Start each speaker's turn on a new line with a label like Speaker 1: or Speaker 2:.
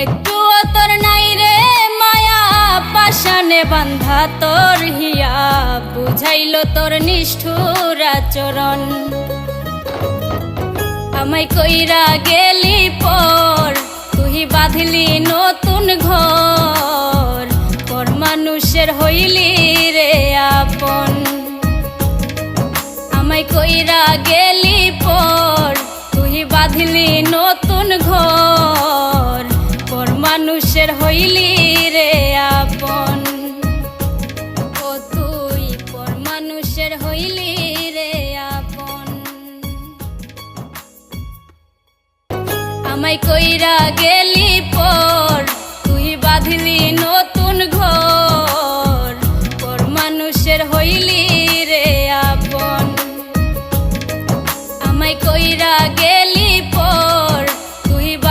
Speaker 1: একটুও তোর নাই রে মায়া, পাশানে বান্ধা তোর হিয়া, বুঝাইল তোর নিষ্ঠুর আচরণ। আমায় কইরা গেলি পর, তুই বাঁধলি নতুন ঘর, পর মানুষের হইলি রে আপন। আমায় কইরা গেলি পর, তুই বাঁধলি নতুন ঘর, পর মানুষের হইলি রে আপন। ও তুই পর মানুষের হইলি রে আপন। আমায় কইরা গেলি পর, তুই বাঁধলি